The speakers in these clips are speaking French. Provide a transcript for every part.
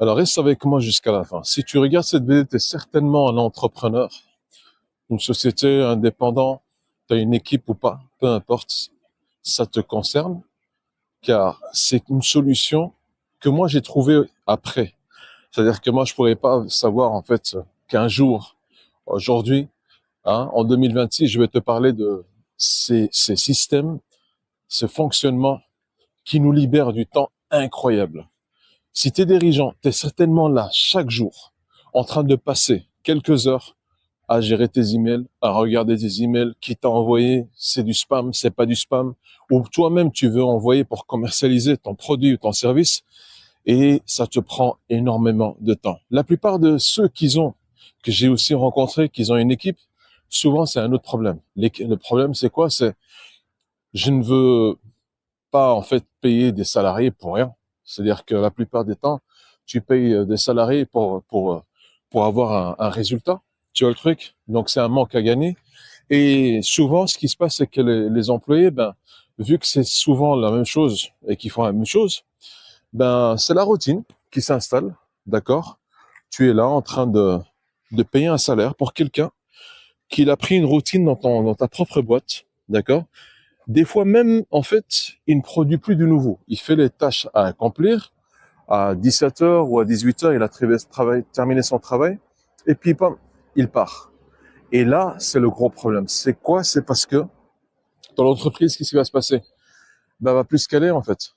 Alors, reste avec moi jusqu'à la fin. Si tu regardes cette vidéo, tu es certainement un entrepreneur, une société indépendante, tu as une équipe ou pas, peu importe, ça te concerne, car c'est une solution que moi j'ai trouvée après. C'est-à-dire que moi, je pourrais pas savoir, en fait, qu'un jour, aujourd'hui, en 2026, je vais te parler de ces systèmes, ce fonctionnement qui nous libère du temps incroyable. Si tu es dirigeant, tu es certainement là chaque jour en train de passer quelques heures à gérer tes emails, à regarder tes emails, qui t'a envoyé, c'est du spam, c'est pas du spam, ou toi-même tu veux envoyer pour commercialiser ton produit ou ton service, et ça te prend énormément de temps. La plupart de ceux que j'ai aussi rencontrés, qui ont une équipe, souvent c'est un autre problème. Le problème c'est quoi? C'est je ne veux pas en fait payer des salariés pour rien. C'est-à-dire que la plupart des temps, tu payes des salariés pour avoir un résultat. Tu vois le truc? Donc c'est un manque à gagner. Et souvent, ce qui se passe, c'est que les employés, vu que c'est souvent la même chose et qu'ils font la même chose, c'est la routine qui s'installe, d'accord? Tu es là en train de payer un salaire pour quelqu'un qui a pris une routine dans ta propre boîte, d'accord? Des fois même, en fait, il ne produit plus du nouveau. Il fait les tâches à accomplir. À 17 heures ou à 18 heures, il a terminé son travail. Et puis, bam, il part. Et là, c'est le gros problème. C'est quoi? C'est parce que dans l'entreprise, qu'est-ce qui va se passer? Va plus caler, en fait.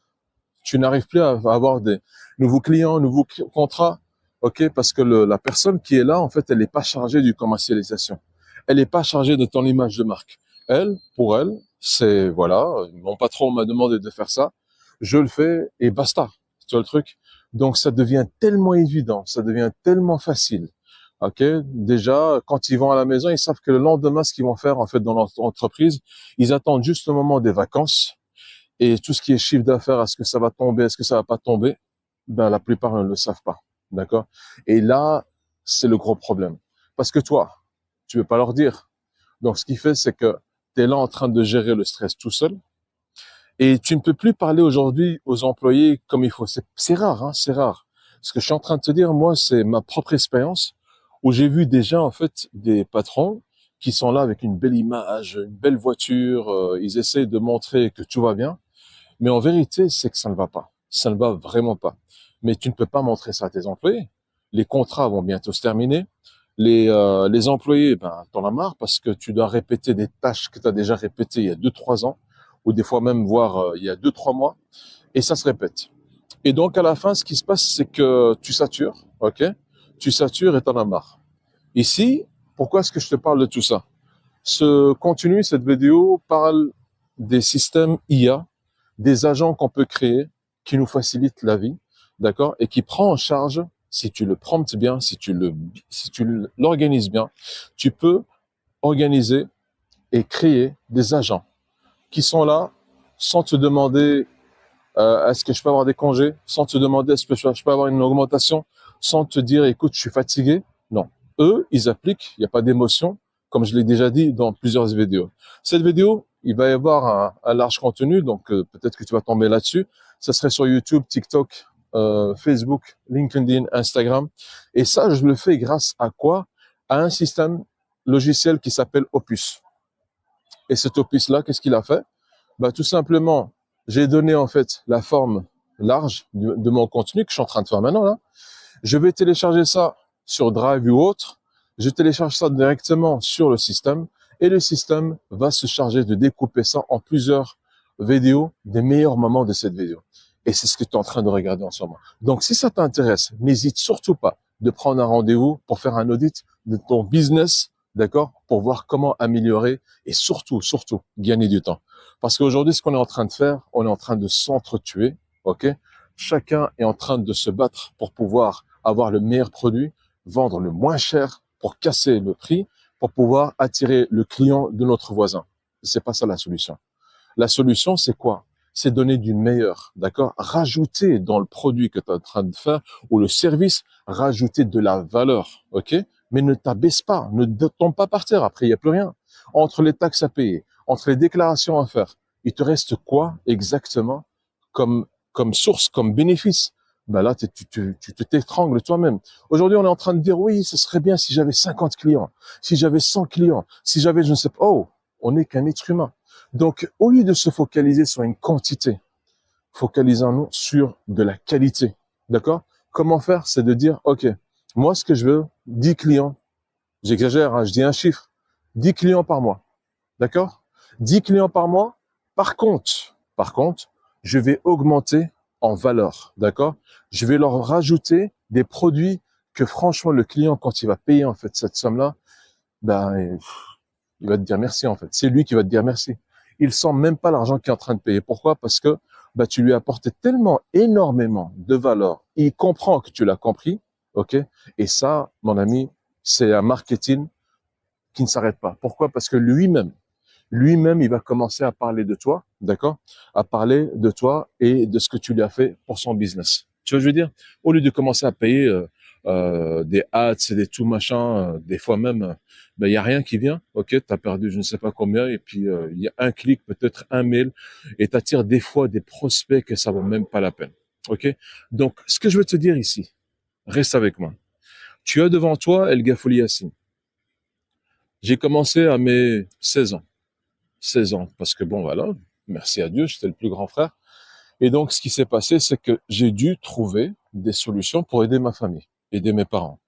Tu n'arrives plus à avoir des nouveaux clients, nouveaux contrats. OK? Parce que la personne qui est là, en fait, elle n'est pas chargée du commercialisation. Elle n'est pas chargée de ton image de marque. Pour elle, c'est, voilà, mon patron m'a demandé de faire ça. Je le fais et basta. Tu vois le truc? Donc, ça devient tellement évident. Ça devient tellement facile. OK? Déjà, quand ils vont à la maison, ils savent que le lendemain, ce qu'ils vont faire, en fait, dans leur entreprise, ils attendent juste le moment des vacances et tout ce qui est chiffre d'affaires, est-ce que ça va tomber, est-ce que ça va pas tomber? La plupart ne le savent pas. D'accord? Et là, c'est le gros problème. Parce que toi, tu veux pas leur dire. Donc, ce qui fait, c'est que tu es là en train de gérer le stress tout seul. Et tu ne peux plus parler aujourd'hui aux employés comme il faut. C'est rare, hein, c'est rare. Ce que je suis en train de te dire, moi, c'est ma propre expérience où j'ai vu déjà, en fait, des patrons qui sont là avec une belle image, une belle voiture, ils essaient de montrer que tout va bien. Mais en vérité, c'est que ça ne va pas. Ça ne va vraiment pas. Mais tu ne peux pas montrer ça à tes employés. Les contrats vont bientôt se terminer. Les employés, t'en as marre parce que tu dois répéter des tâches que tu as déjà répétées il y a 2, 3 ans, ou des fois même voire il y a 2, 3 mois, et ça se répète. Et donc à la fin, ce qui se passe, c'est que tu satures, ok? Tu satures et t'en as marre. Ici, pourquoi est-ce que je te parle de tout ça? Ce contenu, cette vidéo parle des systèmes IA, des agents qu'on peut créer qui nous facilitent la vie, d'accord, et qui prend en charge, si tu le promptes bien, si tu l'organises bien, tu peux organiser et créer des agents qui sont là sans te demander est-ce que je peux avoir des congés, sans te demander est-ce que je peux avoir une augmentation, sans te dire écoute je suis fatigué. Non, eux ils appliquent, il n'y a pas d'émotion, comme je l'ai déjà dit dans plusieurs vidéos. Cette vidéo, il va y avoir un large contenu, donc peut-être que tu vas tomber là-dessus. Ça serait sur YouTube, TikTok, Facebook, LinkedIn, Instagram. Et ça, je le fais grâce à quoi? À un système logiciel qui s'appelle Opus. Et cet Opus-là, qu'est-ce qu'il a fait? Tout simplement, j'ai donné en fait la forme large de mon contenu que je suis en train de faire maintenant là. Je vais télécharger ça sur Drive ou autre. Je télécharge ça directement sur le système et le système va se charger de découper ça en plusieurs vidéos des meilleurs moments de cette vidéo. Et c'est ce que tu es en train de regarder en ce moment. Donc, si ça t'intéresse, n'hésite surtout pas de prendre un rendez-vous pour faire un audit de ton business, d'accord, pour voir comment améliorer et surtout, surtout, gagner du temps. Parce qu'aujourd'hui, ce qu'on est en train de faire, on est en train de s'entretuer, ok? Chacun est en train de se battre pour pouvoir avoir le meilleur produit, vendre le moins cher pour casser le prix, pour pouvoir attirer le client de notre voisin. C'est pas ça la solution. La solution, c'est quoi? C'est donner du meilleur, d'accord? Rajouter dans le produit que tu es en train de faire ou le service, rajouter de la valeur, ok? Mais ne t'abaisse pas, ne tombe pas par terre. Après, il n'y a plus rien. Entre les taxes à payer, entre les déclarations à faire, il te reste quoi exactement comme source, comme bénéfice? ben là, tu t'étrangles toi-même. Aujourd'hui, on est en train de dire, oui, ce serait bien si j'avais 50 clients, si j'avais 100 clients, si j'avais, je ne sais pas, oh, on n'est qu'un être humain. Donc, au lieu de se focaliser sur une quantité, focalisons-nous sur de la qualité. D'accord? Comment faire? C'est de dire, OK, moi, ce que je veux, 10 clients. J'exagère, hein, je dis un chiffre. 10 clients par mois. D'accord? 10 clients par mois. Par contre, je vais augmenter en valeur. D'accord? Je vais leur rajouter des produits que franchement, le client, quand il va payer, en fait, cette somme-là, ben, il va te dire merci, en fait. C'est lui qui va te dire merci. Il sent même pas l'argent qu'il est en train de payer. Pourquoi? Parce que, bah, tu lui as apporté tellement énormément de valeur. Il comprend que tu l'as compris. OK? Et ça, mon ami, c'est un marketing qui ne s'arrête pas. Pourquoi? Parce que lui-même, il va commencer à parler de toi, d'accord? À parler de toi et de ce que tu lui as fait pour son business. Tu vois, je veux dire, au lieu de commencer à payer des ads et des tout machin, des fois même, ben il y a rien qui vient. Ok, t'as perdu je ne sais pas combien et puis il y a un clic, peut-être un mail, et t'attires des fois des prospects que ça vaut même pas la peine. Ok, donc ce que je veux te dire ici, reste avec moi. Tu as devant toi El Ghafouli Yassine. J'ai commencé à mes 16 ans. 16 ans, parce que bon, voilà, merci à Dieu, j'étais le plus grand frère. Et donc, ce qui s'est passé, c'est que j'ai dû trouver des solutions pour aider ma famille, aider mes parents.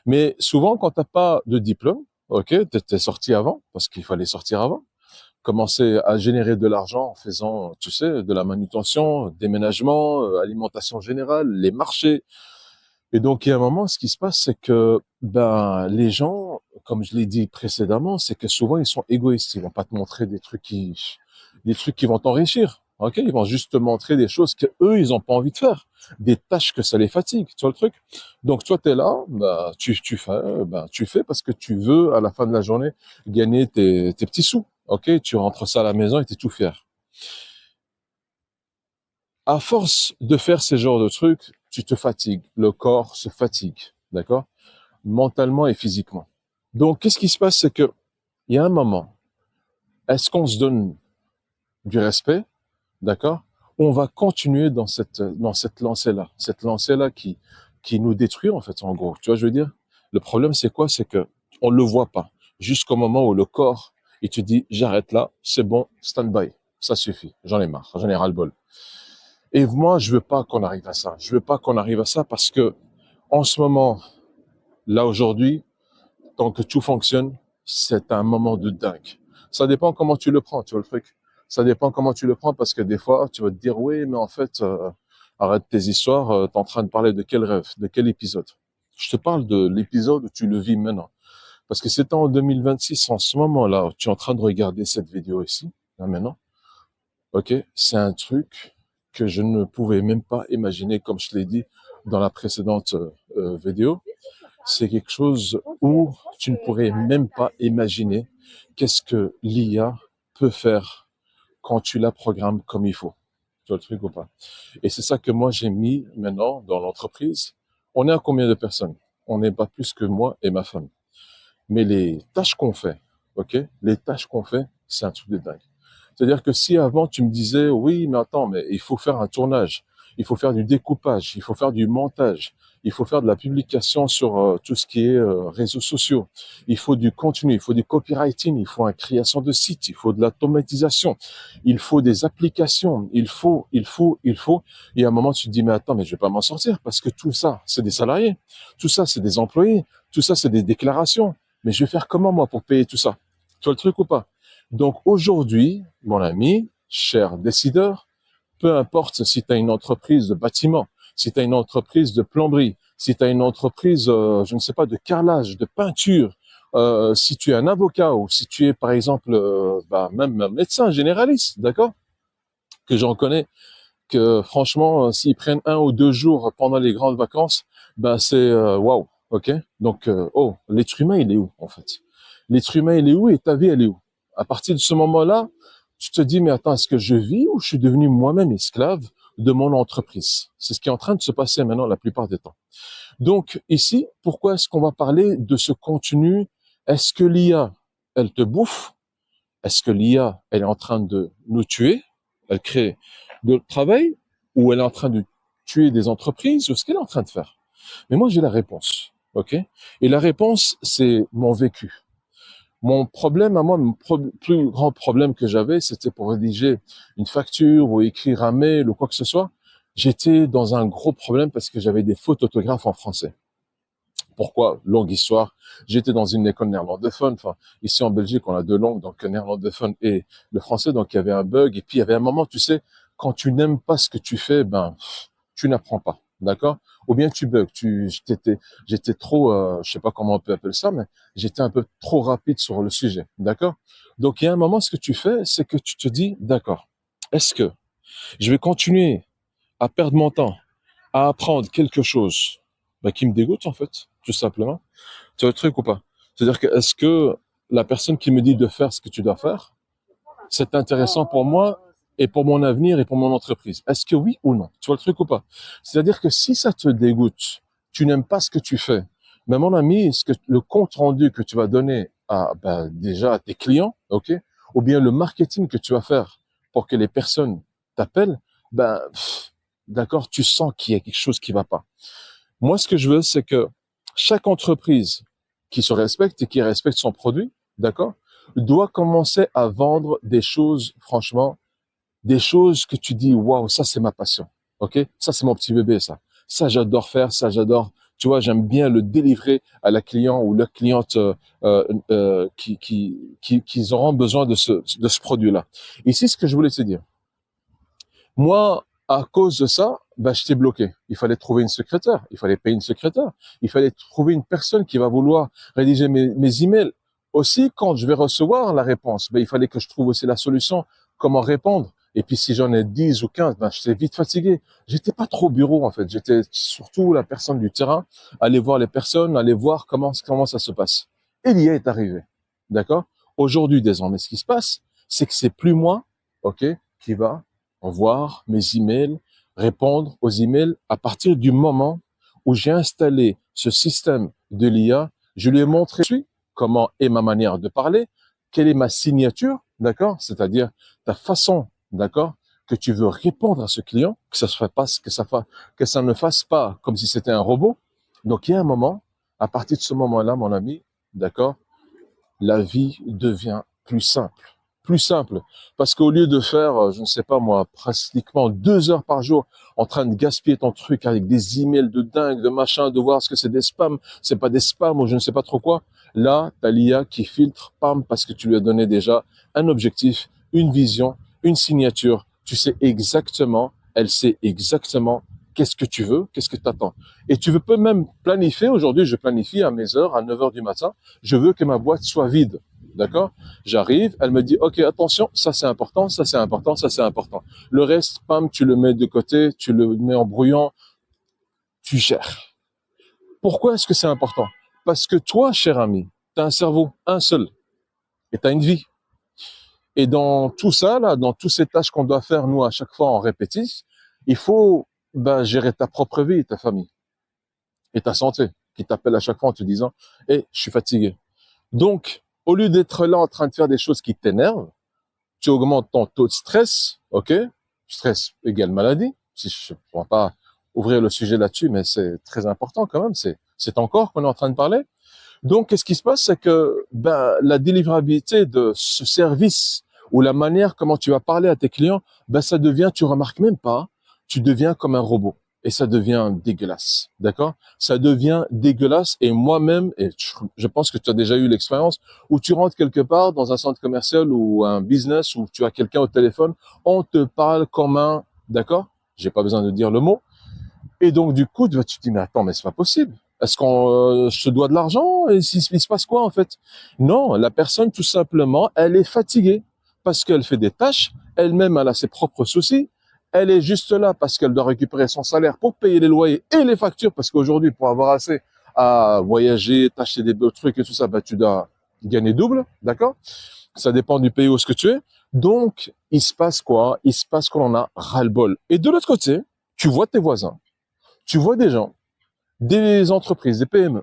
Mais souvent, quand t'as pas de diplôme, ok, t'es sorti avant, parce qu'il fallait sortir avant, commencer à générer de l'argent en faisant, tu sais, de la manutention, déménagement, alimentation générale, les marchés. Et donc, il y a un moment, ce qui se passe, c'est que ben les gens, comme je l'ai dit précédemment, c'est que souvent ils sont égoïstes. Ils vont pas te montrer des trucs qui vont t'enrichir. Ok, ils vont juste te montrer des choses que eux ils ont pas envie de faire, des tâches que ça les fatigue. Tu vois le truc? Donc toi t'es là, bah tu fais parce que tu veux à la fin de la journée gagner tes petits sous. Ok, tu rentres ça à la maison et t'es tout fier. À force de faire ces genres de trucs, tu te fatigues, le corps se fatigue, d'accord? Mentalement et physiquement. Donc, qu'est-ce qui se passe, c'est que il y a un moment, est-ce qu'on se donne du respect, d'accord? On va continuer dans cette lancée-là qui nous détruit, en fait, en gros. Tu vois, je veux dire? Le problème, c'est quoi? C'est que on le voit pas. Jusqu'au moment où le corps, il te dit, j'arrête là, c'est bon, stand-by. Ça suffit. J'en ai marre. J'en ai ras-le-bol. Et moi, je veux pas qu'on arrive à ça. Je veux pas qu'on arrive à ça parce que, en ce moment, là, aujourd'hui, tant que tout fonctionne, c'est un moment de dingue. Ça dépend comment tu le prends, tu vois le truc. Ça dépend comment tu le prends parce que des fois, tu vas te dire, oui, mais en fait, arrête tes histoires, t'es en train de parler de quel rêve, de quel épisode. Je te parle de l'épisode où tu le vis maintenant. Parce que c'est en 2026, en ce moment-là, où tu es en train de regarder cette vidéo ici, là maintenant. Ok, c'est un truc que je ne pouvais même pas imaginer, comme je l'ai dit dans la précédente vidéo. C'est quelque chose où tu ne pourrais même pas imaginer qu'est-ce que l'IA peut faire quand tu la programmes comme il faut. Tu vois le truc ou pas? Et c'est ça que moi j'ai mis maintenant dans l'entreprise. On est à combien de personnes? On n'est pas plus que moi et ma femme. Mais les tâches qu'on fait, ok? Les tâches qu'on fait, c'est un truc de dingue. C'est-à-dire que si avant tu me disais, oui, mais attends, mais il faut faire un tournage, il faut faire du découpage, il faut faire du montage, il faut faire de la publication sur tout ce qui est réseaux sociaux, il faut du contenu, il faut du copywriting, il faut une création de site, il faut de l'automatisation, il faut des applications, il faut. Et à un moment, tu te dis, mais attends, mais je vais pas m'en sortir parce que tout ça, c'est des salariés, tout ça, c'est des employés, tout ça, c'est des déclarations. Mais je vais faire comment, moi, pour payer tout ça? Tu vois le truc ou pas? Donc aujourd'hui, mon ami, cher décideur, peu importe si tu as une entreprise de bâtiment, si tu as une entreprise de plomberie, si tu as une entreprise, je ne sais pas, de carrelage, de peinture, si tu es un avocat ou si tu es par exemple même un médecin généraliste, d'accord, que j'en connais, que franchement, s'ils prennent 1 ou 2 jours pendant les grandes vacances, c'est waouh, ok. Donc oh, l'être humain il est où en fait? L'être humain il est où et ta vie elle est où? À partir de ce moment-là, tu te dis mais attends, est-ce que je vis ou je suis devenu moi-même esclave de mon entreprise? C'est ce qui est en train de se passer maintenant la plupart des temps. Donc ici, pourquoi est-ce qu'on va parler de ce contenu? Est-ce que l'IA elle te bouffe? Est-ce que l'IA, elle est en train de nous tuer? Elle crée de travail ou elle est en train de tuer des entreprises ou ce qu'elle est en train de faire? Mais moi, j'ai la réponse, ok? Et la réponse, c'est mon vécu. Mon problème à moi, plus grand problème que j'avais, c'était pour rédiger une facture ou écrire un mail ou quoi que ce soit. J'étais dans un gros problème parce que j'avais des fautes d'orthographe en français. Pourquoi? Longue histoire. J'étais dans une école néerlandophone. Enfin, ici en Belgique, on a deux langues, donc néerlandophone et le français. Donc il y avait un bug. Et puis il y avait un moment, tu sais, quand tu n'aimes pas ce que tu fais, ben tu n'apprends pas, d'accord? Ou bien tu bugs. J'étais trop, je sais pas comment on peut appeler ça, mais j'étais un peu trop rapide sur le sujet, d'accord? Donc il y a un moment, ce que tu fais, c'est que tu te dis, d'accord, est-ce que je vais continuer à perdre mon temps à apprendre quelque chose qui me dégoûte en fait, tout simplement. Tu vois le truc ou pas? C'est-à-dire que est-ce que la personne qui me dit de faire ce que tu dois faire, c'est intéressant pour moi et pour mon avenir et pour mon entreprise? Est-ce que oui ou non? Tu vois le truc ou pas? C'est-à-dire que si ça te dégoûte, tu n'aimes pas ce que tu fais, mais mon ami, le compte rendu que tu vas donner à déjà à tes clients, ok, ou bien le marketing que tu vas faire pour que les personnes t'appellent, d'accord, tu sens qu'il y a quelque chose qui va pas. Moi, ce que je veux, c'est que chaque entreprise qui se respecte et qui respecte son produit, d'accord, doit commencer à vendre des choses, franchement, des choses que tu dis, waouh, ça c'est ma passion, ok, ça c'est mon petit bébé, ça j'adore faire, ça j'adore, tu vois, j'aime bien le délivrer à la client ou la cliente qui auront besoin de ce produit-là. Ici, ce que je voulais te dire, moi, à cause de ça, j'étais bloqué. Il fallait trouver une secrétaire, il fallait payer une secrétaire, il fallait trouver une personne qui va vouloir rédiger mes emails. Aussi, quand je vais recevoir la réponse, il fallait que je trouve aussi la solution, comment répondre. Et puis, si j'en ai 10 ou 15, j'étais vite fatigué. J'étais pas trop au bureau, en fait. J'étais surtout la personne du terrain, aller voir les personnes, aller voir comment ça se passe. Et l'IA est arrivé. D'accord? Aujourd'hui, désormais, ce qui se passe, c'est que c'est plus moi, ok, qui va voir mes emails, répondre aux emails à partir du moment où j'ai installé ce système de l'IA. Je lui ai montré comment est ma manière de parler, quelle est ma signature, d'accord? C'est-à-dire ta façon, d'accord, que tu veux répondre à ce client, que ça se fasse pas, que ça ne fasse pas comme si c'était un robot. Donc il y a un moment, à partir de ce moment-là, mon ami, d'accord, la vie devient plus simple. Plus simple. Parce qu'au lieu de faire, je ne sais pas moi, pratiquement 2 heures par jour en train de gaspiller ton truc avec des emails de dingue, de machin, de voir ce que c'est des spams, c'est pas des spams ou je ne sais pas trop quoi. Là, t'as l'IA qui filtre, pam, parce que tu lui as donné déjà un objectif, une vision, une signature. Tu sais exactement, elle sait exactement qu'est-ce que tu veux, qu'est-ce que tu attends. Et tu peux même planifier, aujourd'hui je planifie à mes heures, à 9 heures du matin, je veux que ma boîte soit vide. D'accord? J'arrive, elle me dit, OK, attention, ça c'est important, ça c'est important, ça c'est important. Le reste, pam, tu le mets de côté, tu le mets en brouillon, tu gères. Pourquoi est-ce que c'est important? Parce que toi, cher ami, tu as un cerveau, un seul, et tu as une vie. Et dans tout ça, là, dans toutes ces tâches qu'on doit faire, nous, à chaque fois en répétition, il faut gérer ta propre vie et ta famille. Et ta santé, qui t'appelle à chaque fois en te disant, je suis fatigué. Donc, au lieu d'être là en train de faire des choses qui t'énervent, tu augmentes ton taux de stress, ok? Stress égale maladie. Si je ne pourrais pas ouvrir le sujet là-dessus, mais c'est très important quand même. C'est ton corps qu'on est en train de parler. Donc, qu'est-ce qui se passe, c'est que la délivrabilité de ce service ou la manière comment tu vas parler à tes clients, ça devient, tu remarques même pas, tu deviens comme un robot et ça devient dégueulasse, d'accord? Ça devient dégueulasse et moi-même, et je pense que tu as déjà eu l'expérience, où tu rentres quelque part dans un centre commercial ou un business où tu as quelqu'un au téléphone, on te parle comme un, d'accord? J'ai pas besoin de dire le mot. Et donc, du coup, tu te dis, mais attends, mais c'est pas possible. Est-ce qu'on je te dois de l'argent? Et il se passe quoi, en fait? Non, la personne, tout simplement, elle est fatiguée parce qu'elle fait des tâches. Elle-même, elle a ses propres soucis. Elle est juste là parce qu'elle doit récupérer son salaire pour payer les loyers et les factures. Parce qu'aujourd'hui, pour avoir assez à voyager, t'acheter des beaux trucs et tout ça, tu dois gagner double, d'accord? Ça dépend du pays où ce que tu es. Donc, il se passe quoi? Il se passe qu'on en a ras-le-bol. Et de l'autre côté, tu vois tes voisins. Tu vois des gens, des entreprises, des PME,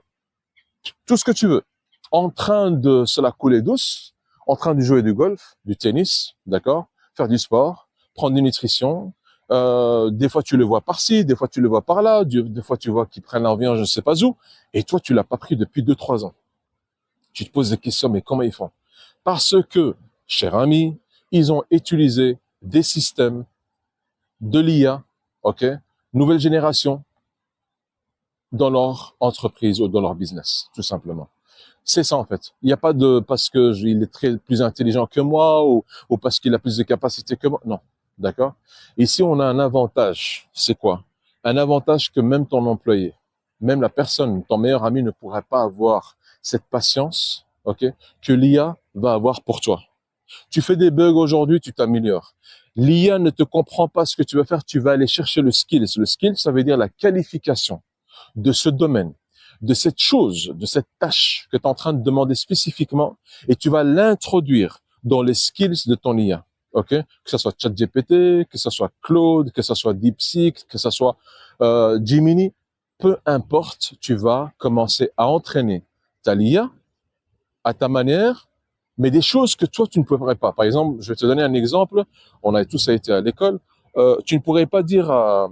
tout ce que tu veux, en train de se la couler douce, en train de jouer du golf, du tennis, d'accord, faire du sport, prendre une nutrition, Des fois, tu le vois par-ci, des fois, tu le vois par-là, des fois, tu vois qu'ils prennent l'avion, je ne sais pas où. Et toi, tu l'as pas pris depuis 2, 3 ans. Tu te poses des questions, mais comment ils font? Parce que, cher ami, ils ont utilisé des systèmes de l'IA, ok, nouvelle génération, dans leur entreprise ou dans leur business, tout simplement. C'est ça en fait. Il n'y a pas de parce que il est très plus intelligent que moi ou parce qu'il a plus de capacités que moi. Non, d'accord. Ici, on a un avantage. C'est quoi? Un avantage que même ton employé, même la personne, ton meilleur ami ne pourrait pas avoir cette patience, ok, que l'IA va avoir pour toi. Tu fais des bugs aujourd'hui, tu t'améliores. L'IA ne te comprend pas ce que tu vas faire, tu vas aller chercher le skill. Le skill, ça veut dire la qualification de ce domaine, de cette chose, de cette tâche que tu es en train de demander spécifiquement, et tu vas l'introduire dans les skills de ton IA. Ok, que ce soit ChatGPT, que ce soit Claude, que ce soit DeepSeek, que ce soit Gemini, peu importe, tu vas commencer à entraîner ta IA à ta manière, mais des choses que toi, tu ne pourrais pas. Par exemple, je vais te donner un exemple. On a tous été à l'école. Tu ne pourrais pas dire à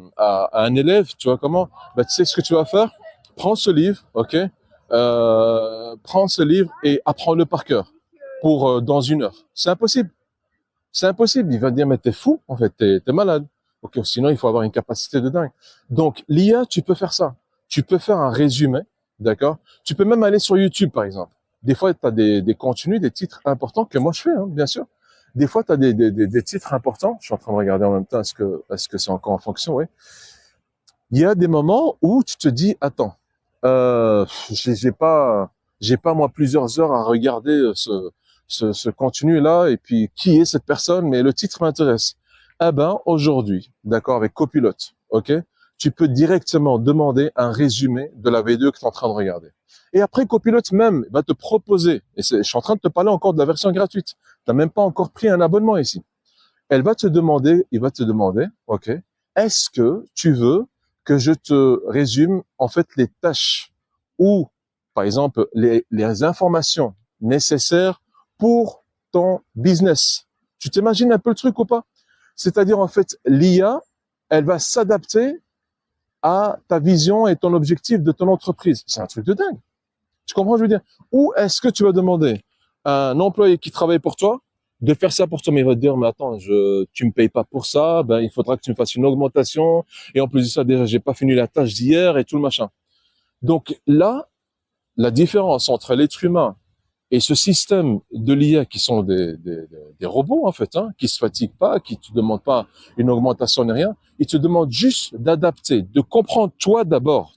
un élève, tu vois comment, bah, tu sais ce que tu vas faire? Prends ce livre, ok? Prends ce livre et apprends-le par cœur pour dans 1 heure. C'est impossible. C'est impossible. Il va dire, mais t'es fou, en fait, t'es malade. Ok, sinon, il faut avoir une capacité de dingue. Donc, l'IA, tu peux faire ça. Tu peux faire un résumé, d'accord? Tu peux même aller sur YouTube, par exemple. Des fois, tu as des contenus, des titres importants que moi je fais, hein, bien sûr. Des fois, tu as des titres importants. Je suis en train de regarder en même temps, est-ce que c'est encore en fonction, oui. Il y a des moments où tu te dis, attends, j'ai pas moi plusieurs heures à regarder ce contenu-là, et puis qui est cette personne, mais le titre m'intéresse. Eh ben, aujourd'hui, d'accord, avec Copilot, ok, tu peux directement demander un résumé de la vidéo que tu es en train de regarder. Et après, Copilot même va te proposer, et je suis en train de te parler encore de la version gratuite, tu n'as même pas encore pris un abonnement ici. Il va te demander, ok, est-ce que tu veux que je te résume en fait les tâches ou, par exemple, les informations nécessaires pour ton business. Tu t'imagines un peu le truc ou pas? C'est-à-dire, en fait, l'IA, elle va s'adapter à ta vision et ton objectif de ton entreprise. C'est un truc de dingue. Tu comprends ce que je veux dire? Ou est-ce que tu vas demander à un employé qui travaille pour toi de faire ça pour toi, mais il va te dire, mais attends, tu me payes pas pour ça, ben, il faudra que tu me fasses une augmentation, et en plus de ça, déjà, j'ai pas fini la tâche d'hier et tout le machin. Donc là, la différence entre l'être humain et ce système de l'IA qui sont des robots, en fait, hein, qui se fatiguent pas, qui te demandent pas une augmentation ni rien, ils te demandent juste d'adapter, de comprendre toi d'abord,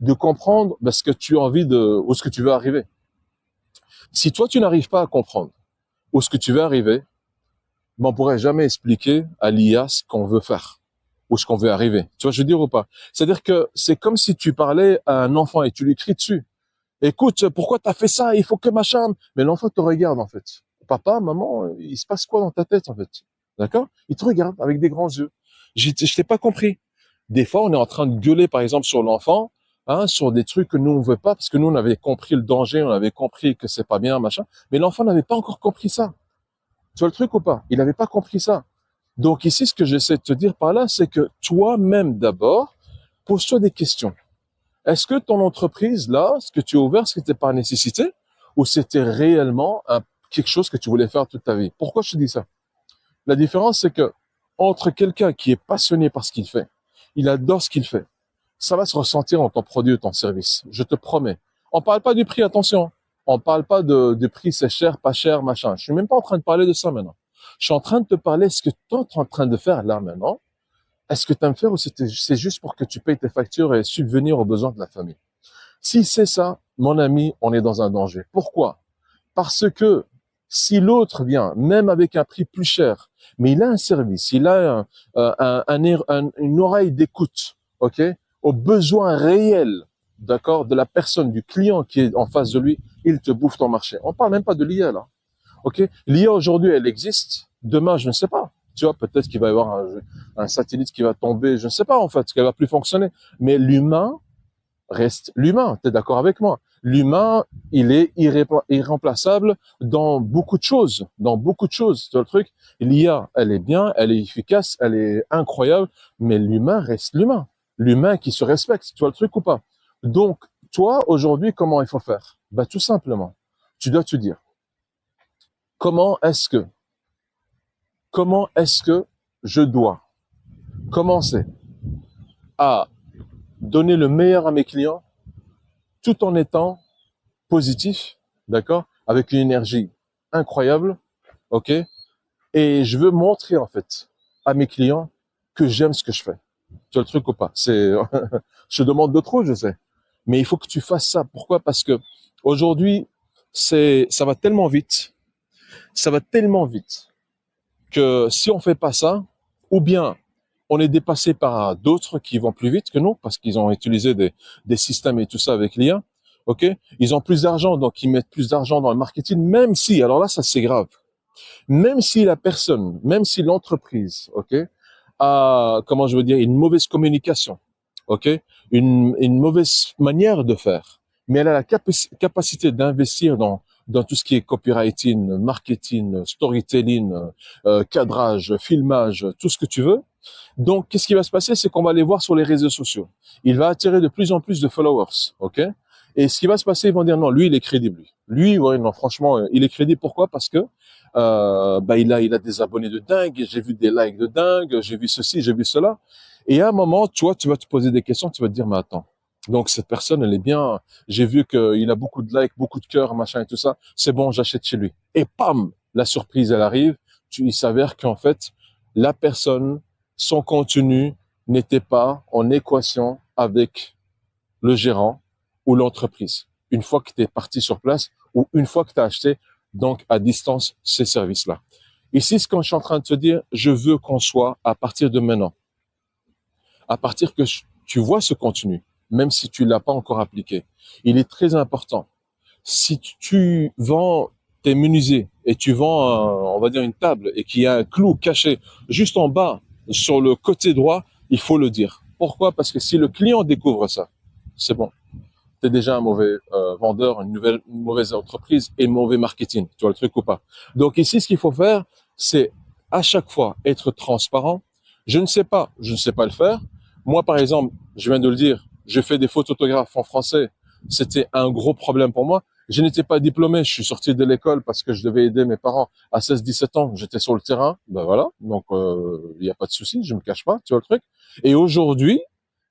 de comprendre ce que tu as envie où ce que tu veux arriver. Si toi, tu n'arrives pas à comprendre où ce que tu veux arriver, ben, on pourrait jamais expliquer à l'IA ce qu'on veut faire, où ce qu'on veut arriver. Tu vois, je veux dire ou pas? C'est-à-dire que c'est comme si tu parlais à un enfant et tu lui cries dessus. Écoute, pourquoi t'as fait ça? Il faut que machin. Mais l'enfant te regarde, en fait. Papa, maman, il se passe quoi dans ta tête, en fait? D'accord? Il te regarde avec des grands yeux. Je t'ai pas compris. Des fois, on est en train de gueuler, par exemple, sur l'enfant, hein, sur des trucs que nous, on veut pas, parce que nous, on avait compris le danger, on avait compris que c'est pas bien, machin. Mais l'enfant n'avait pas encore compris ça. Tu vois le truc ou pas? Il n'avait pas compris ça. Donc ici, ce que j'essaie de te dire par là, c'est que toi-même, d'abord, pose-toi des questions. Est-ce que ton entreprise, là, ce que tu as ouvert, c'était par nécessité ou c'était réellement quelque chose que tu voulais faire toute ta vie? Pourquoi je te dis ça? La différence, c'est que entre quelqu'un qui est passionné par ce qu'il fait, il adore ce qu'il fait, ça va se ressentir dans ton produit ou ton service. Je te promets. On parle pas du prix, attention. On parle pas de prix, c'est cher, pas cher, machin. Je suis même pas en train de parler de ça maintenant. Je suis en train de te parler, ce que tu es en train de faire là maintenant, est-ce que tu aimes faire ou c'est juste pour que tu payes tes factures et subvenir aux besoins de la famille? Si c'est ça, mon ami, on est dans un danger. Pourquoi? Parce que si l'autre vient, même avec un prix plus cher, mais il a un service, il a une oreille d'écoute, ok, aux besoins réels, d'accord, de la personne, du client qui est en face de lui, il te bouffe ton marché. On parle même pas de l'IA là, ok. L'IA aujourd'hui, elle existe. Demain, je ne sais pas. Tu vois, peut-être qu'il va y avoir un satellite qui va tomber, je ne sais pas en fait, qu'elle va plus fonctionner. Mais l'humain, reste l'humain. Tu es d'accord avec moi? L'humain, il est irremplaçable dans beaucoup de choses, dans beaucoup de choses. Tu vois le truc? L'IA, elle est bien, elle est efficace, elle est incroyable, mais l'humain reste l'humain. L'humain qui se respecte. Tu vois le truc ou pas? Donc, toi, aujourd'hui, comment il faut faire? Bah, tout simplement, tu dois te dire, comment est-ce que, comment est-ce que je dois commencer à donner le meilleur à mes clients tout en étant positif, d'accord, avec une énergie incroyable, ok, et je veux montrer en fait à mes clients que j'aime ce que je fais. Tu as le truc ou pas? C'est, je te demande de trop, je sais, mais il faut que tu fasses ça. Pourquoi? Parce que aujourd'hui, ça va tellement vite, ça va tellement vite que si on fait pas ça, ou bien on est dépassé par d'autres qui vont plus vite que nous parce qu'ils ont utilisé des systèmes et tout ça avec l'IA. Ok, ils ont plus d'argent, donc ils mettent plus d'argent dans le marketing, même si, alors là, ça c'est grave, même si la personne, même si l'entreprise, ok, a, comment je veux dire, une mauvaise communication, ok, une mauvaise manière de faire, mais elle a la capacité d'investir dans tout ce qui est copywriting, marketing, storytelling, cadrage, filmage, tout ce que tu veux. Donc, qu'est-ce qui va se passer? C'est qu'on va les voir sur les réseaux sociaux. Il va attirer de plus en plus de followers, ok? Et ce qui va se passer, ils vont dire non, lui, il est crédible. Lui, ouais, non, franchement, il est crédible. Pourquoi? Parce que bah, il a des abonnés de dingue. J'ai vu des likes de dingue. J'ai vu ceci, j'ai vu cela. Et à un moment, tu vois, tu vas te poser des questions. Tu vas te dire, mais attends. Donc cette personne, elle est bien. J'ai vu qu'il a beaucoup de likes, beaucoup de cœurs, machin et tout ça. C'est bon, j'achète chez lui. Et pam, la surprise, elle arrive. Il s'avère qu'en fait, la personne, son contenu n'était pas en équation avec le gérant ou l'entreprise. Une fois que tu es parti sur place ou une fois que tu as acheté donc à distance ces services-là. Ici, ce que je suis en train de te dire, je veux qu'on soit à partir de maintenant, à partir que tu vois ce contenu, même si tu l'as pas encore appliqué, il est très important. Si tu vends tes menuisiers et tu vends, on va dire une table et qu'il y a un clou caché juste en bas sur le côté droit, il faut le dire. Pourquoi? Parce que si le client découvre ça, c'est bon. Tu es déjà un mauvais vendeur, une mauvaise entreprise et mauvais marketing. Tu vois le truc ou pas? Donc ici, ce qu'il faut faire, c'est à chaque fois être transparent. Je ne sais pas le faire. Moi, par exemple, je viens de le dire, je fais des fautes orthographes en français. C'était un gros problème pour moi. Je n'étais pas diplômé. Je suis sorti de l'école parce que je devais aider mes parents à 16-17 ans. J'étais sur le terrain. Ben voilà. Donc, il n'y a pas de souci. Je me cache pas. Tu vois le truc? Et aujourd'hui,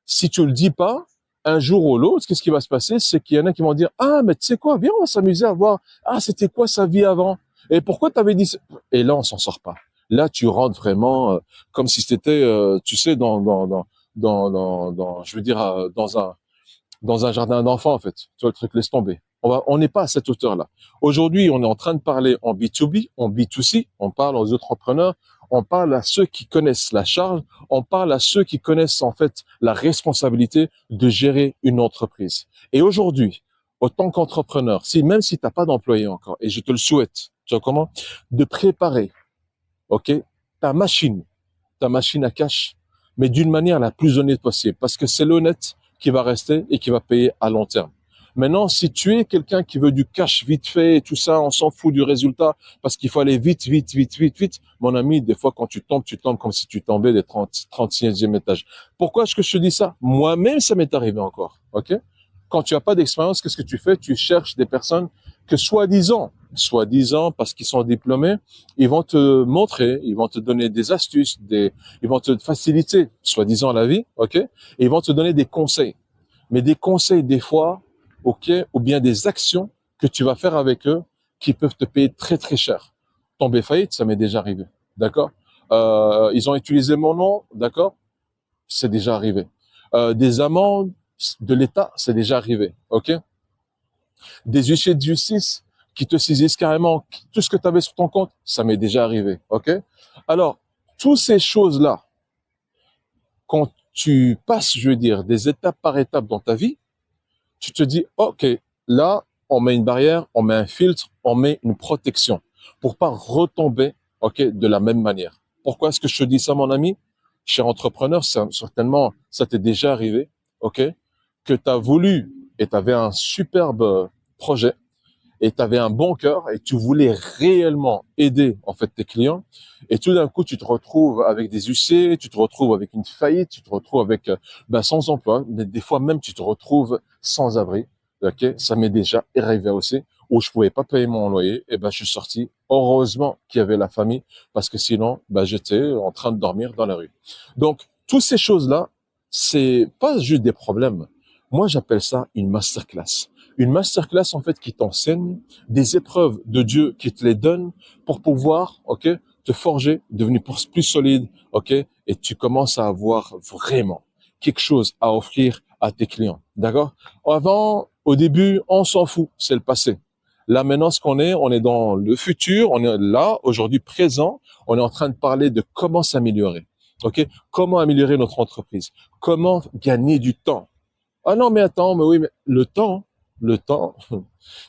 si tu le dis pas, un jour ou l'autre, qu'est-ce qui va se passer? C'est qu'il y en a qui vont dire, ah, mais tu sais quoi? Viens, on va s'amuser à voir. Ah, c'était quoi sa vie avant? Et pourquoi t'avais dit ça? Et là, on s'en sort pas. Là, tu rentres vraiment comme si c'était, tu sais, je veux dire, dans un jardin d'enfants, en fait. Tu vois, le truc, laisse tomber. On n'est pas à cette hauteur-là. Aujourd'hui, on est en train de parler en B2B, en B2C, on parle aux entrepreneurs, on parle à ceux qui connaissent la charge, on parle à ceux qui connaissent, en fait, la responsabilité de gérer une entreprise. Et aujourd'hui, en tant qu'entrepreneur, même si t'as pas d'employé encore, et je te le souhaite, tu vois comment? De préparer, ok, ta machine, ta machine à cash, mais d'une manière la plus honnête possible, parce que c'est l'honnête qui va rester et qui va payer à long terme. Maintenant, si tu es quelqu'un qui veut du cash vite fait et tout ça, on s'en fout du résultat parce qu'il faut aller vite, vite, vite, vite, vite. Mon ami, des fois, quand tu tombes comme si tu tombais des 36e étage. Pourquoi est-ce que je te dis ça? Moi-même, ça m'est arrivé encore. OK? Quand tu as pas d'expérience, qu'est-ce que tu fais? Tu cherches des personnes que soi-disant, parce qu'ils sont diplômés, ils vont te montrer, ils vont te donner des astuces, ils vont te faciliter, soi-disant, la vie, ok? Et ils vont te donner des conseils. Mais des conseils, des fois, ok, ou bien des actions que tu vas faire avec eux qui peuvent te payer très, très cher. Tomber faillite, ça m'est déjà arrivé, d'accord? Ils ont utilisé mon nom, d'accord? C'est déjà arrivé. Des amendes de l'État, c'est déjà arrivé, ok? Des huissiers de justice qui te saisissent carrément tout ce que tu avais sur ton compte, ça m'est déjà arrivé, ok? Alors, toutes ces choses-là, quand tu passes, je veux dire, des étapes par étapes dans ta vie, tu te dis, ok, là, on met une barrière, on met un filtre, on met une protection pour pas retomber, ok, de la même manière. Pourquoi est-ce que je te dis ça, mon ami? Cher entrepreneur, certainement, ça t'est déjà arrivé, ok? que tu as voulu et tu avais un superbe projet et tu avais un bon cœur et tu voulais réellement aider en fait tes clients et tout d'un coup tu te retrouves avec des UC, tu te retrouves avec une faillite, tu te retrouves avec sans emploi, mais des fois même tu te retrouves sans abri. Ok, ça m'est déjà arrivé aussi où je pouvais pas payer mon loyer et je suis sorti. Heureusement qu'il y avait la famille parce que sinon j'étais en train de dormir dans la rue. Donc toutes ces choses là, c'est pas juste des problèmes. Moi j'appelle ça une masterclass. Une masterclass en fait qui t'enseigne des épreuves de Dieu qui te les donne pour pouvoir, ok, te forger, devenir plus solide, ok, et tu commences à avoir vraiment quelque chose à offrir à tes clients, d'accord? Avant, au début, on s'en fout, c'est le passé. Là maintenant, ce qu'on est, on est dans le futur, on est là aujourd'hui présent, on est en train de parler de comment s'améliorer, ok? Comment améliorer notre entreprise, comment gagner du temps. Ah non, mais attends, mais oui, mais le temps,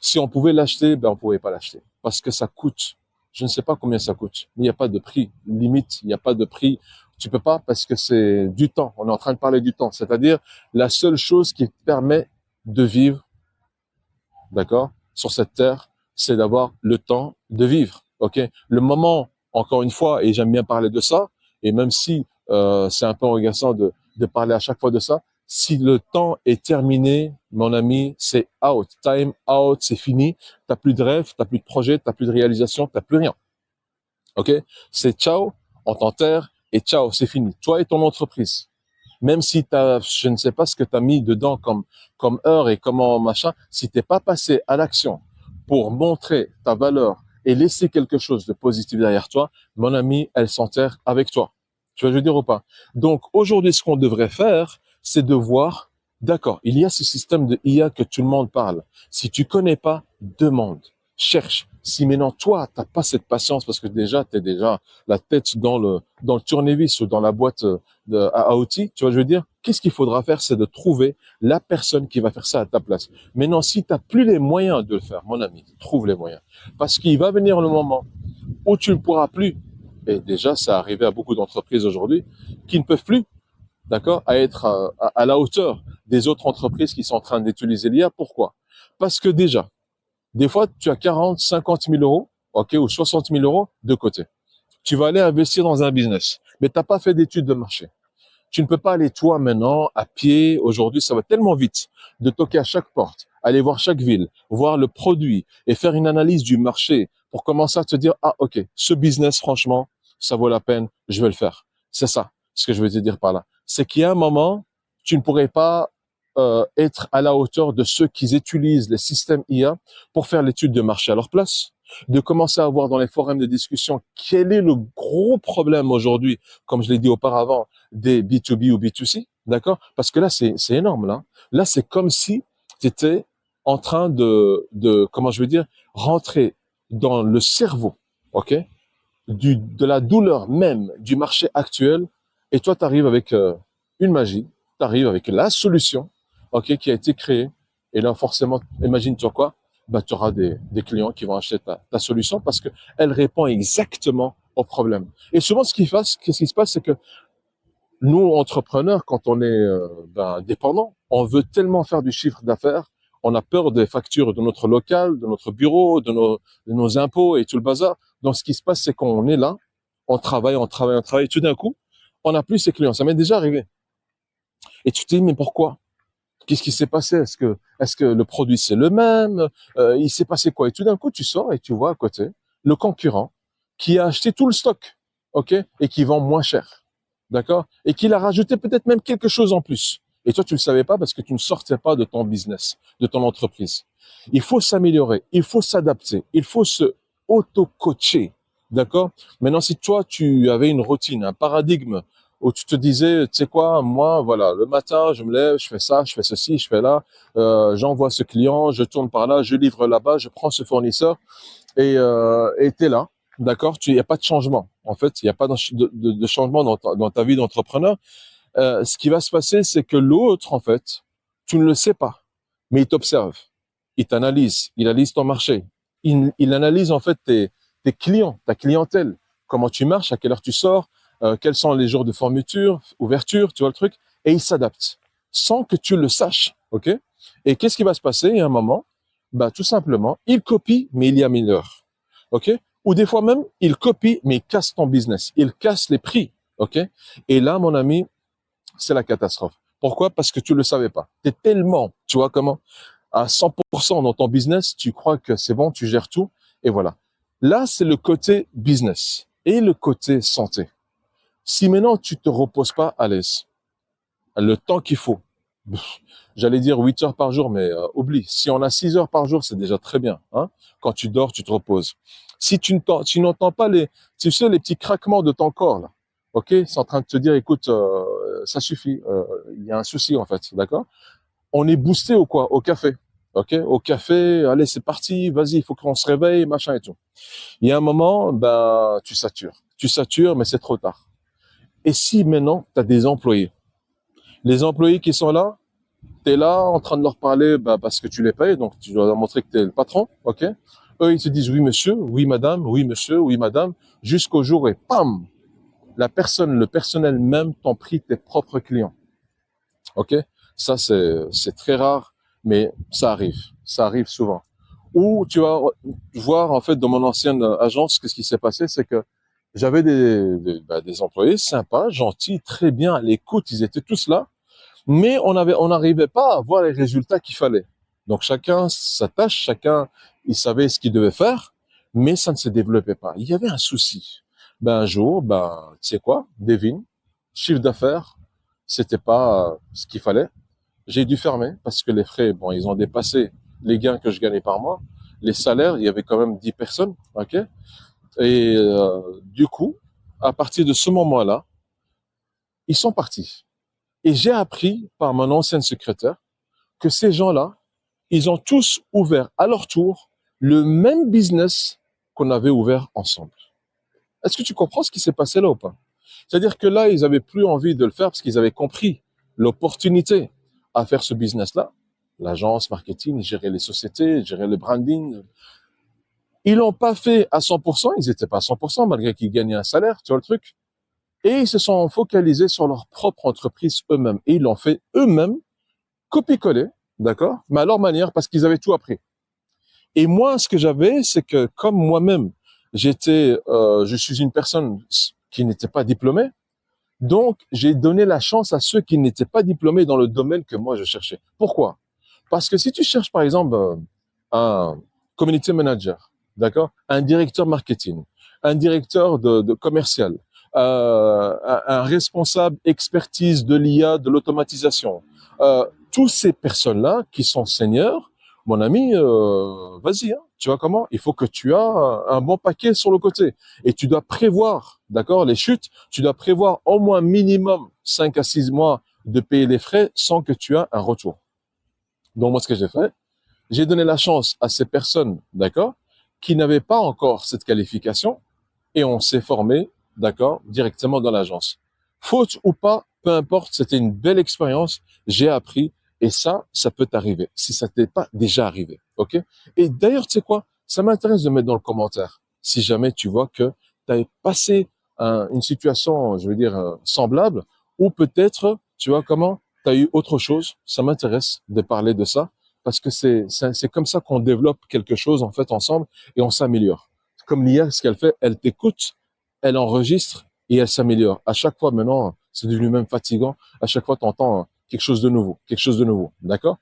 si on pouvait l'acheter, on pouvait pas l'acheter. Parce que ça coûte. Je ne sais pas combien ça coûte. Il n'y a pas de prix limite. Il n'y a pas de prix. Tu peux pas parce que c'est du temps. On est en train de parler du temps. C'est-à-dire la seule chose qui te permet de vivre, d'accord, sur cette terre, c'est d'avoir le temps de vivre. Ok. Le moment, encore une fois, et j'aime bien parler de ça, et même si c'est un peu agaçant de parler à chaque fois de ça, si le temps est terminé, mon ami, c'est out, time out, c'est fini. T'as plus de rêve, t'as plus de projet, t'as plus de réalisation, t'as plus rien. Ok. C'est ciao, on t'enterre et ciao, c'est fini. Toi et ton entreprise. Même si je ne sais pas ce que tu as mis dedans comme heure et comment machin, si t'es pas passé à l'action pour montrer ta valeur et laisser quelque chose de positif derrière toi, mon ami, elle s'enterre avec toi. Tu vois, je veux dire ou pas? Donc, aujourd'hui, ce qu'on devrait faire, c'est de voir, d'accord, il y a ce système de IA que tout le monde parle. Si tu connais pas, demande, cherche. Si maintenant, toi, t'as pas cette patience parce que déjà, t'es déjà la tête dans le tournevis ou dans la boîte à outils, tu vois, je veux dire, qu'est-ce qu'il faudra faire, c'est de trouver la personne qui va faire ça à ta place. Maintenant, si tu n'as plus les moyens de le faire, mon ami, trouve les moyens. Parce qu'il va venir le moment où tu ne pourras plus, et déjà, ça arrivé à beaucoup d'entreprises aujourd'hui, qui ne peuvent plus, d'accord, à être à la hauteur des autres entreprises qui sont en train d'utiliser l'IA. Pourquoi? Parce que déjà, des fois, tu as 40, 50 000 euros, ok, ou 60 000 euros de côté. Tu vas aller investir dans un business, mais tu n'as pas fait d'études de marché. Tu ne peux pas aller toi maintenant à pied. Aujourd'hui, ça va tellement vite de toquer à chaque porte, aller voir chaque ville, voir le produit et faire une analyse du marché pour commencer à te dire, ah, ok, ce business, franchement, ça vaut la peine, je vais le faire. C'est ça, ce que je veux te dire par là. C'est qu'il y a un moment, tu ne pourrais pas être à la hauteur de ceux qui utilisent les systèmes IA pour faire l'étude de marché à leur place, de commencer à voir dans les forums de discussion quel est le gros problème aujourd'hui, comme je l'ai dit auparavant, des B2B ou B2C, d'accord? Parce que là, c'est énorme, là. Là, c'est comme si tu étais en train comment je veux dire, rentrer dans le cerveau, ok? De la douleur même du marché actuel, et toi, tu arrives avec une magie, tu arrives avec la solution, ok, qui a été créée, et là, forcément, imagine-toi quoi? Tu auras des clients qui vont acheter ta solution parce qu'elle répond exactement au problème. Et souvent, qu'est-ce qui se passe, c'est que nous, entrepreneurs, quand on est dépendant, on veut tellement faire du chiffre d'affaires, on a peur des factures de notre local, de notre bureau, de nos impôts et tout le bazar. Donc, ce qui se passe, c'est qu'on est là, on travaille, on travaille, on travaille, et tout d'un coup, on n'a plus ses clients. Ça m'est déjà arrivé. Et tu te dis, mais pourquoi? Qu'est-ce qui s'est passé? Est-ce que le produit c'est le même? Il s'est passé quoi? Et tout d'un coup, tu sors et tu vois à côté le concurrent qui a acheté tout le stock, ok, et qui vend moins cher, d'accord, et qui l'a rajouté peut-être même quelque chose en plus. Et toi, tu le savais pas parce que tu ne sortais pas de ton business, de ton entreprise. Il faut s'améliorer, il faut s'adapter, il faut se auto-coacher, d'accord? Maintenant, si toi, tu avais une routine, un paradigme où tu te disais, tu sais quoi, moi, voilà, le matin, je me lève, je fais ça, je fais ceci, je fais là, j'envoie ce client, je tourne par là, je livre là-bas, je prends ce fournisseur, et t'es là, d'accord? Il n'y a pas de changement. En fait, il n'y a pas de changement dans ta vie d'entrepreneur. Ce qui va se passer, c'est que l'autre, en fait, tu ne le sais pas, mais il t'observe, il t'analyse, il analyse ton marché, il analyse en fait tes clients, ta clientèle, comment tu marches, à quelle heure tu sors, quels sont les jours de fermeture, ouverture, tu vois le truc, et il s'adapte. sans que tu le saches, ok? Et qu'est-ce qui va se passer? Il y a un moment, bah, tout simplement, il copie, mais il y améliore, ok? Ou des fois même, il copie, mais il casse ton business, il casse les prix, ok? Et là, mon ami, c'est la catastrophe. Pourquoi? Parce que tu le savais pas. T'es tellement, tu vois comment, à 100% dans ton business, tu crois que c'est bon, tu gères tout, et voilà. Là, c'est le côté business et le côté santé. Si maintenant tu te reposes pas à l'aise, le temps qu'il faut, j'allais dire 8 heures par jour, mais oublie. Si on a 6 heures par jour, c'est déjà très bien. Hein. Quand tu dors, tu te reposes. Si tu n'entends pas tu sais, les petits craquements de ton corps, là, ok, c'est en train de te dire, écoute, ça suffit. Il y a un souci en fait, d'accord. On est boosté au quoi? Au café. Ok, au café, allez, c'est parti, vas-y, il faut qu'on se réveille, machin et tout. Il y a un moment, ben, tu satures. Tu satures, mais c'est trop tard. Et si maintenant, tu as des employés, les employés qui sont là, tu es là en train de leur parler bah, parce que tu les payes, donc tu dois leur montrer que tu es le patron, ok? Eux, ils te disent oui monsieur, oui madame, oui monsieur, oui madame, jusqu'au jour où, pam, la personne, le personnel même t'ont pris tes propres clients, ok? Ça, c'est très rare, mais ça arrive souvent. Ou tu vas voir, en fait, dans mon ancienne agence, qu'est-ce qui s'est passé, c'est que j'avais des employés sympas, gentils, très bien à l'écoute, ils étaient tous là, mais on n'arrivait pas à voir les résultats qu'il fallait. Donc chacun sa tâche, chacun il savait ce qu'il devait faire, mais ça ne se développait pas. Il y avait un souci. Ben un jour, ben tu sais quoi, devine, chiffre d'affaires, c'était pas ce qu'il fallait. J'ai dû fermer parce que les frais, bon, ils ont dépassé les gains que je gagnais par mois. Les salaires, il y avait quand même 10 personnes, ok. Et du coup, à partir de ce moment-là, ils sont partis. Et j'ai appris par mon ancienne secrétaire que ces gens-là, ils ont tous ouvert à leur tour le même business qu'on avait ouvert ensemble. Est-ce que tu comprends ce qui s'est passé là ou pas? C'est-à-dire que là, ils avaient plus envie de le faire parce qu'ils avaient compris l'opportunité à faire ce business-là. L'agence marketing, gérer les sociétés, gérer le branding. Ils l'ont pas fait à 100%, ils étaient pas à 100% malgré qu'ils gagnaient un salaire, tu vois le truc. Et ils se sont focalisés sur leur propre entreprise eux-mêmes. Et ils l'ont fait eux-mêmes, copier-coller, d'accord? Mais à leur manière parce qu'ils avaient tout appris. Et moi, ce que j'avais, c'est que comme moi-même, je suis une personne qui n'était pas diplômée, donc j'ai donné la chance à ceux qui n'étaient pas diplômés dans le domaine que moi je cherchais. Pourquoi? Parce que si tu cherches par exemple un community manager, d'accord, un directeur marketing, un directeur de commercial, un responsable expertise de l'IA, de l'automatisation, tous ces personnes-là qui sont seniors, mon ami, vas-y, hein, tu vois comment? Il faut que tu as un bon paquet sur le côté et tu dois prévoir, d'accord, les chutes. Tu dois prévoir au moins minimum 5 à 6 mois de payer les frais sans que tu aies un retour. Donc moi, ce que j'ai fait, j'ai donné la chance à ces personnes, d'accord, qui n'avaient pas encore cette qualification et on s'est formé, d'accord, directement dans l'agence. Faute ou pas, peu importe, c'était une belle expérience, j'ai appris et ça peut t'arriver si ça t'est pas déjà arrivé, ok? Et d'ailleurs, tu sais quoi, ça m'intéresse de mettre dans le commentaire si jamais tu vois que tu as passé une situation, je veux dire, semblable ou peut-être, tu vois comment, tu as eu autre chose, ça m'intéresse de parler de ça parce que c'est comme ça qu'on développe quelque chose en fait ensemble et on s'améliore. Comme l'IA, ce qu'elle fait, elle t'écoute, elle enregistre et elle s'améliore. À chaque fois, maintenant, c'est devenu même fatigant. À chaque fois, tu entends quelque chose de nouveau, quelque chose de nouveau. D'accord?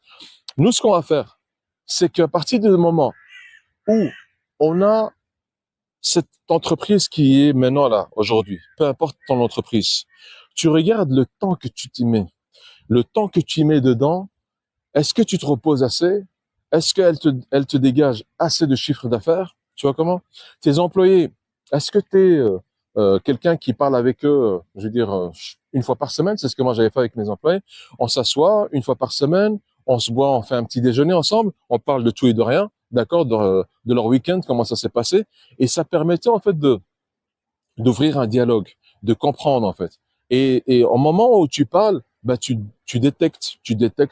Nous, ce qu'on va faire, c'est qu'à partir du moment où on a cette entreprise qui est maintenant là, aujourd'hui, peu importe ton entreprise, tu regardes le temps que tu t'y mets, le temps que tu y mets dedans, est-ce que tu te reposes assez? Est-ce elle te dégage assez de chiffre d'affaires? Tu vois comment? Tes employés, est-ce que tu es quelqu'un qui parle avec eux, je veux dire, une fois par semaine? C'est ce que moi j'avais fait avec mes employés. On s'assoit une fois par semaine, on se boit, on fait un petit déjeuner ensemble, on parle de tout et de rien, d'accord, de leur week-end, comment ça s'est passé. Et ça permettait en fait d'ouvrir un dialogue, de comprendre en fait. Et au moment où tu parles, bah tu détectes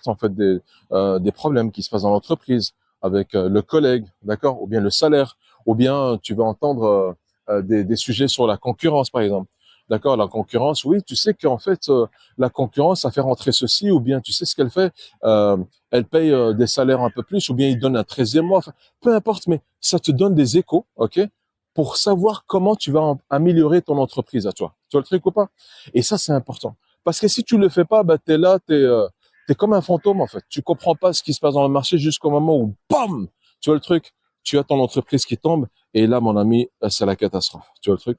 en fait des problèmes qui se passent dans l'entreprise avec le collègue, d'accord, ou bien le salaire, ou bien tu vas entendre des sujets sur la concurrence par exemple. D'accord, la concurrence, oui, tu sais qu'en fait, la concurrence, ça fait rentrer ceci, ou bien tu sais ce qu'elle fait, euh, elle paye des salaires un peu plus, ou bien il donne un 13e mois, enfin, peu importe, mais ça te donne des échos, ok, pour savoir comment tu vas améliorer ton entreprise à toi. Tu vois le truc ou pas? Et ça, c'est important. Parce que si tu le fais pas, bah, t'es là, t'es comme un fantôme, en fait. Tu comprends pas ce qui se passe dans le marché jusqu'au moment où, bam! Tu vois le truc? Tu as ton entreprise qui tombe, et là, mon ami, c'est la catastrophe. Tu vois le truc?